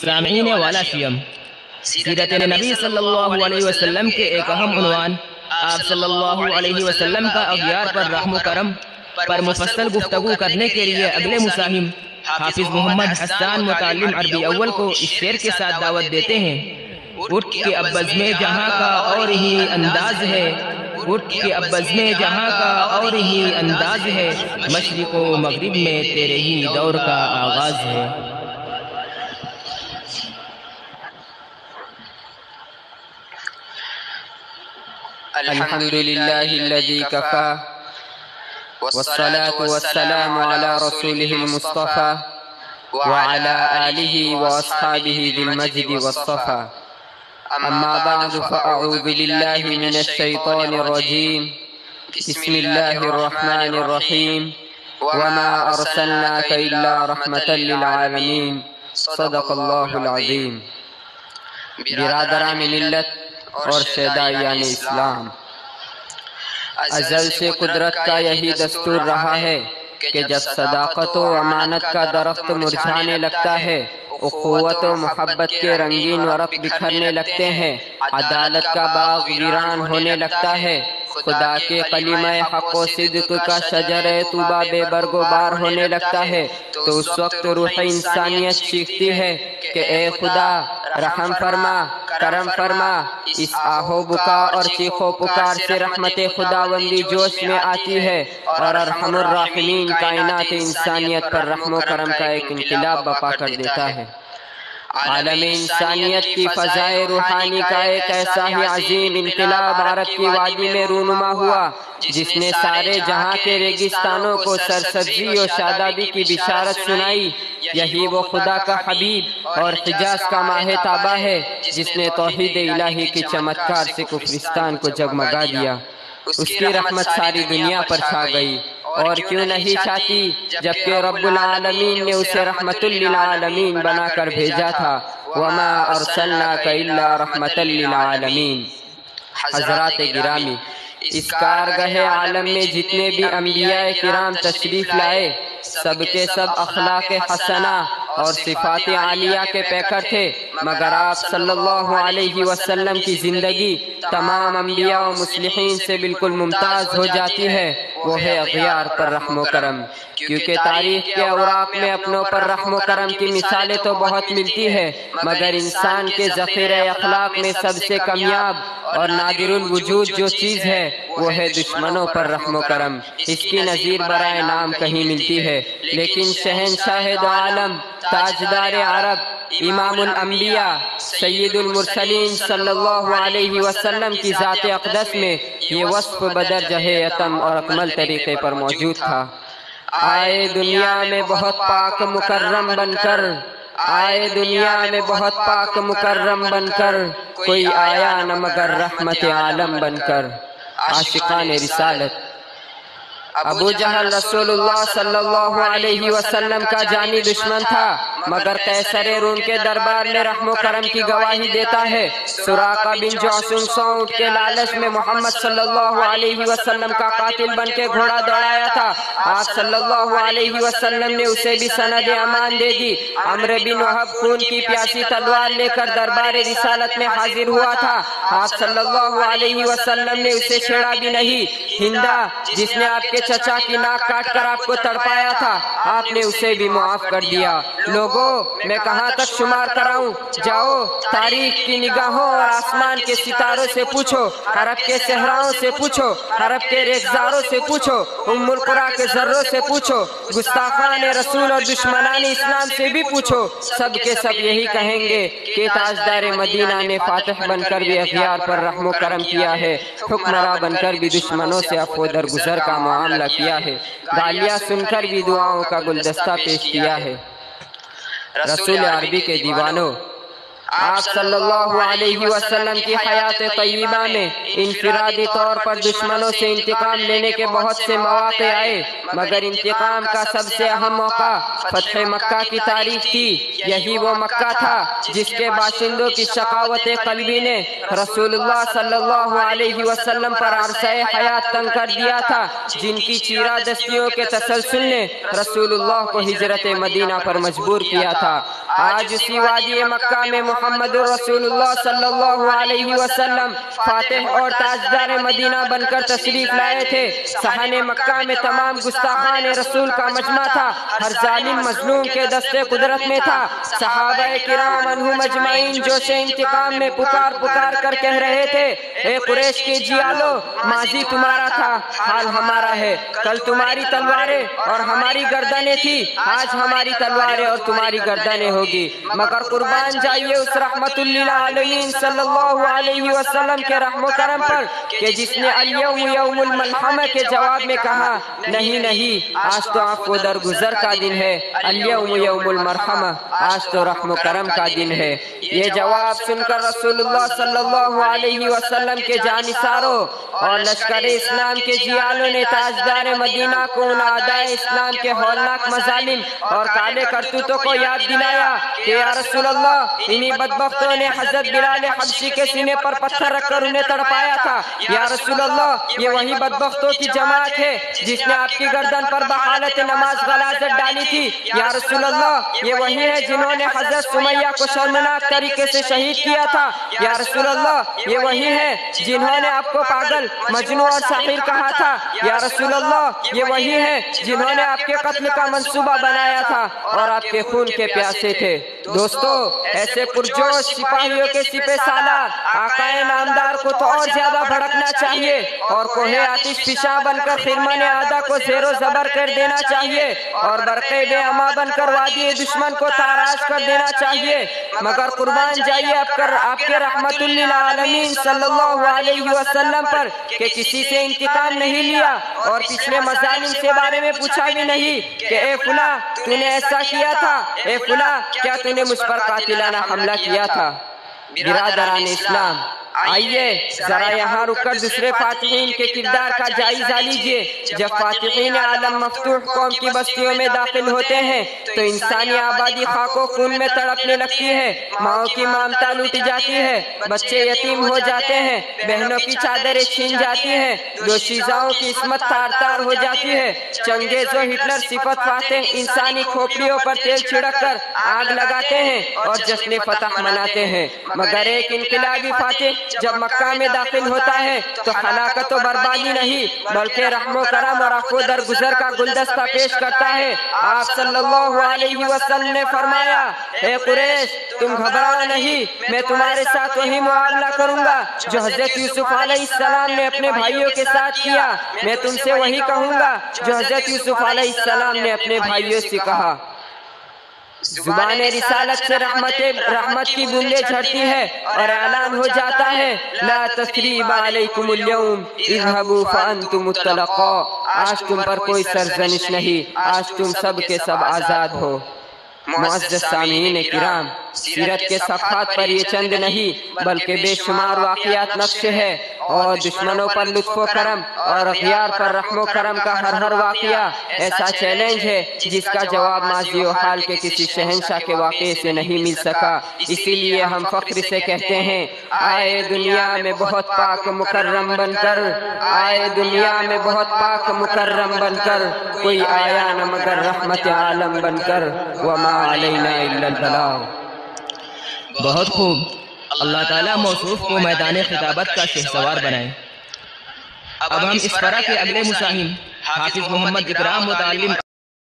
سامعین والا شیم، سیرت نبی صلی اللہ علیہ وسلم کے ایک اہم عنوان آپ صلی اللہ علیہ وسلم کا اغیار پر رحم و کرم پر مفصل گفتگو کرنے کے لیے اگلے مساہم حافظ محمد حسان متعلم عربی اول کو اس شعر کے ساتھ دعوت دیتے ہیں۔ اٹھ کے اب بزم جہاں کا اور ہی انداز ہے، اٹھ کے اب بزم جہاں کا اور ہی انداز ہے، مشرق و مغرب میں تیرے ہی دور کا آغاز ہے۔ الحمد لله الذي كفى والصلاة والسلام على رسوله المصطفى وعلى آله وأصحابه ذي المجد والصفا. أما بعد فأعوذ بالله من الشيطان الرجيم. بسم الله الرحمن الرحيم. وما أرسلناك إلا رحمة للعالمين. صدق الله العظيم. برادران ملت اور شیدائیان اسلام، ازل سے قدرت کا یہی دستور رہا ہے کہ جب صداقت و امانت کا درخت مرجھانے لگتا ہے، اخوت و محبت کے رنگین ورق بکھرنے لگتے ہیں، عدالت کا باغ ویران ہونے لگتا ہے، خدا کے کلمہ حق و صدق کا شجر طوبہ بے برگ و بار ہونے لگتا ہے، تو اس وقت روح انسانیت چیختی ہے کہ اے خدا رحم فرما، کرم فرما۔ اس آہو بکا اور چیخو پکار سے رحمت خداوندی جوش میں آتی ہے اور ارحم الراحمین کائنات انسانیت پر رحم و کرم کا ایک انقلاب برپا کر دیتا ہے۔ عالم انسانیت کی فضائے روحانی کا ایک ایسا ہی عظیم انقلاب عرب کی وادی میں رونما ہوا جس نے سارے جہاں کے ریگستانوں کو سرسبزی و شادابی کی بشارت سنائی۔ یہی وہ خدا کا حبیب اور حجاز کا ماہ تابہ ہے جس نے توحید الہی کی چمتکار سے کفرستان کو جگمگا دیا۔ اس کی رحمت ساری دنیا پر چھا گئی، اور کیوں نہیں چھاتی جبکہ رب العالمین نے اسے رحمت للعالمین بنا کر بھیجا تھا۔ وما ارسلناک الا رحمت للعالمین۔ حضرات گرامی، اس کارگہ عالم میں جتنے بھی انبیاء کرام تشریف لائے، سب کے سب اخلاق حسنہ اور صفات عالیہ کے پیکر تھے، مگر آپ صلی اللہ علیہ وسلم کی زندگی تمام انبیاء و مصلحین سے بالکل ممتاز ہو جاتی ہے، وہ ہے اغیار پر رحم و کرم۔ کیونکہ تاریخ کے اوراق میں اپنوں پر رحم و کرم کی مثالیں تو بہت ملتی ہے، مگر انسان کے ذخیرہ اخلاق میں سب سے کامیاب اور نادر الوجود جو چیز ہے وہ ہے دشمنوں پر رحم و کرم۔ اس کی نظیر برائے نام کہیں ملتی ہے، لیکن شہنشاہ دو عالم، تاجدار عرب، امام الانبیاء، سید المرسلین صلی اللہ علیہ وسلم کی ذات اقدس میں یہ وصف بدرجہ اتم اور اکمل طریقے پر موجود تھا۔ آئے دنیا میں بہت پاک مکرم بن کر، آئے دنیا میں بہت پاک مکرم بن کر، کوئی آیا نہ مگر رحمت عالم بن کر۔ عاشقان رسالت، ابو جہل رسول اللہ صلی اللہ علیہ وسلم کا جانی دشمن تھا، مگر قیصر روم کے دربار میں رحم و کرم کی گواہی دیتا ہے۔ سراقہ بن جعشم سونٹ کے لالچ میں محمد صلی اللہ علیہ وسلم کا قاتل بن کے گھوڑا دوڑایا تھا، آپ صلی اللہ علیہ وسلم نے اسے بھی سند امان دے دی۔ عمرو بن وہب خون کی پیاسی تلوار لے کر دربار رسالت میں حاضر ہوا تھا، آپ صلی اللہ علیہ وسلم نے اسے چھیڑا بھی نہیں۔ ہندا جس نے آپ کے چچا کی ناک کاٹ کر آپ کو تڑپایا تھا، آپ نے اسے بھی معاف کر دیا۔ لوگوں میں کہاں تک شمار کراؤں، جاؤ تاریخ کی نگاہوں اور آسمان کے ستاروں سے پوچھو، عرب کے صحراؤں سے پوچھو، عرب کے ریگزاروں سے پوچھو، ام القریٰ کے ذروں سے پوچھو، گستاخان رسول اور دشمنان اسلام سے بھی پوچھو، سب کے سب یہی کہیں گے کہ تاجدار مدینہ نے فاتح بن کر بھی اغیار پر رحم و کرم کیا ہے، حکمراں بن کر بھی دشمنوں سے عفو درگزر کا معاملہ کیا ہے، گالیاں سن کر بھی دعاؤں کا گلدستہ پیش کیا ہے۔ رسول عربی کے دیوانوں، آپ صلی اللہ علیہ وسلم کی حیات طیبہ میں انفرادی طور پر دشمنوں سے انتقام لینے کے بہت سے مواقع آئے، مگر انتقام کا سب سے اہم موقع فتح مکہ کی تاریخ تھی۔ یہی وہ مکہ تھا جس کے باشندوں کی شقاوت قلبی نے رسول اللہ صلی اللہ علیہ وسلم پر عرصہ حیات تنگ کر دیا تھا، جن کی چیرہ دستیوں کے تسلسل نے رسول اللہ کو ہجرت مدینہ پر مجبور کیا تھا۔ آج اسی وادی مکہ میں محمد رسول اللہ صلی اللہ علیہ وسلم فاتح اور تاجدار مدینہ بن کر تشریف لائے تھے۔ صحن مکہ میں تمام گستاخان رسول کا مجمع تھا، ہر ظالم مظلوم کے دستے قدرت میں تھا۔ صحابہ کرام عنہم اجمعین جوش انتقام میں پکار پکار کر کہہ رہے تھے، اے قریش کے جیالو، ماضی تمہارا تھا، حال ہمارا ہے۔ کل تمہاری تلواریں اور ہماری گردنیں تھی، آج ہماری تلواریں اور تمہاری گردنیں ہوگی۔ مگر قربان جائیے اس رحمت للعالمین صلی اللہ علیہ وسلم کے رحم و کرم پر کہ جس نے الیوم یوم الملحمہ کے جواب میں کہا، نہیں نہیں، آج تو عفو درگزر کا دن ہے، الیوم یوم المرحمہ، آج تو رحم و کرم کا دن ہے۔ یہ جواب سن کر رسول اللہ صلی اللہ علیہ وسلم کے جانثاروں اور لشکر اسلام کے جیالوں نے تاجدار مدینہ کو ان اعدائے اسلام کے ہولناک مظالم اور کالے کرتوتوں کو یاد دلایا کہ یا رسول اللہ، انہی بدبختوں نے حضرت بلال حبشی کے سینے پر پتھر رکھ کر انہیں تڑپایا تھا۔ یا رسول اللہ، یہ وہی بدبختوں کی جماعت ہے جس نے آپ کی گردن پر بحالت نماز غلاظت ڈالی تھی۔ یا رسول اللہ، یہ وہی ہے جنہوں نے حضرت سمیہ کو شرمناک طریقے سے شہید کیا تھا۔ یا رسول اللہ، یہ وہی ہے جنہوں نے آپ کو پاگل، مجنون اور ساحر کہا تھا۔ یا رسول اللہ، یہ وہی ہے جنہوں نے آپ کے قتل کا منصوبہ بنایا تھا اور آپ کے خون کے پیاسے تھے۔ دوستو، ایسے پرجوش سپاہیوں کے سپہ سالار آقائے نامدار کو تو اور زیادہ بھڑکنا چاہیے اور کوہ آتش فشاں بن کر خرمن اعداء کو زیر و زبر کر دینا چاہیے اور برق بے اما بن کر وادی دشمن کو تاراج کر دینا چاہیے۔ مگر قربان جائیے آپ کے رحمت للعالمین صلی اللہ علیہ وسلم پر کہ کسی سے انتقام نہیں لیا اور پچھلے مظالم سے بارے میں پوچھا بھی نہیں کہ اے فلاں، تو نے ایسا کیا تھا، اے فلاں، کیا تو نے مجھ پر قاتلانہ حملہ کیا تھا۔ برادران اسلام، آئیے ذرا یہاں رک کر دوسرے فاتحین کے کردار کا جائزہ لیجئے۔ جب فاتحین عالم مفتوح قوم کی بستیوں میں داخل ہوتے ہیں تو انسانی آبادی خاک و خون میں تڑپنے لگتی ہے، ماں کی ممتا لوٹ جاتی ہے، بچے یتیم ہو جاتے ہیں، بہنوں کی چادریں چھین جاتی ہیں، دوشیزاؤں کی عصمت تار تار ہو جاتی ہے۔ چنگیز و ہٹلر صفت فاتح انسانی کھوپڑیوں پر تیل چھڑک کر آگ لگاتے ہیں اور جشن فتح مناتے ہیں، مگر ایک انقلابی فاتح جب مکہ میں داخل ہوتا ہے تو ہلاکت و بربادی نہیں بلکہ رحم و کرم اور عفو درگزر کا گلدستہ پیش کرتا ہے۔ آپ صلی اللہ علیہ وسلم نے فرمایا، اے قریش، تم گھبراؤ نہیں، میں تمہارے ساتھ وہی معاملہ کروں گا جو حضرت یوسف علیہ السلام نے اپنے بھائیوں کے ساتھ کیا۔ میں تم سے وہی کہوں گا جو حضرت یوسف علیہ السلام نے اپنے بھائیوں سے کہا۔ زبان رسالت سے رحمت کی بوندیں جھڑتی ہے اور اعلان ہو جاتا ہے، لا تثریب علیکم اليوم اذهبوا فانتم الطلقاء۔ آج تم پر کوئی سرزنش نہیں، آج تم سب کے سب آزاد ہو۔ معزز سامعین کرام، سیرت کے صفحات پر یہ چند نہیں بلکہ بے شمار واقعات نقش ہے اور دشمنوں پر لطف و کرم اور اغیار پر رحم و کرم کا ہر واقعہ ایسا چیلنج ہے جس کا جواب ماضی و حال کے کسی شہنشاہ کے واقعے سے نہیں مل سکا۔ اسی لیے ہم فخر سے کہتے ہیں، آئے دنیا میں بہت پاک مکرم بن کر، آئے دنیا میں بہت پاک مکرم بن کر، کوئی آیا نہ مگر رحمت عالم بن کر، وما علینا الا البلاغ۔ بہت خوب، اللہ تعالیٰ موصوف کو میدان خطابت کا شہسوار بنائے۔ اب ہم اس طرح کے اگلے مساہم حافظ محمد اکرام متعلم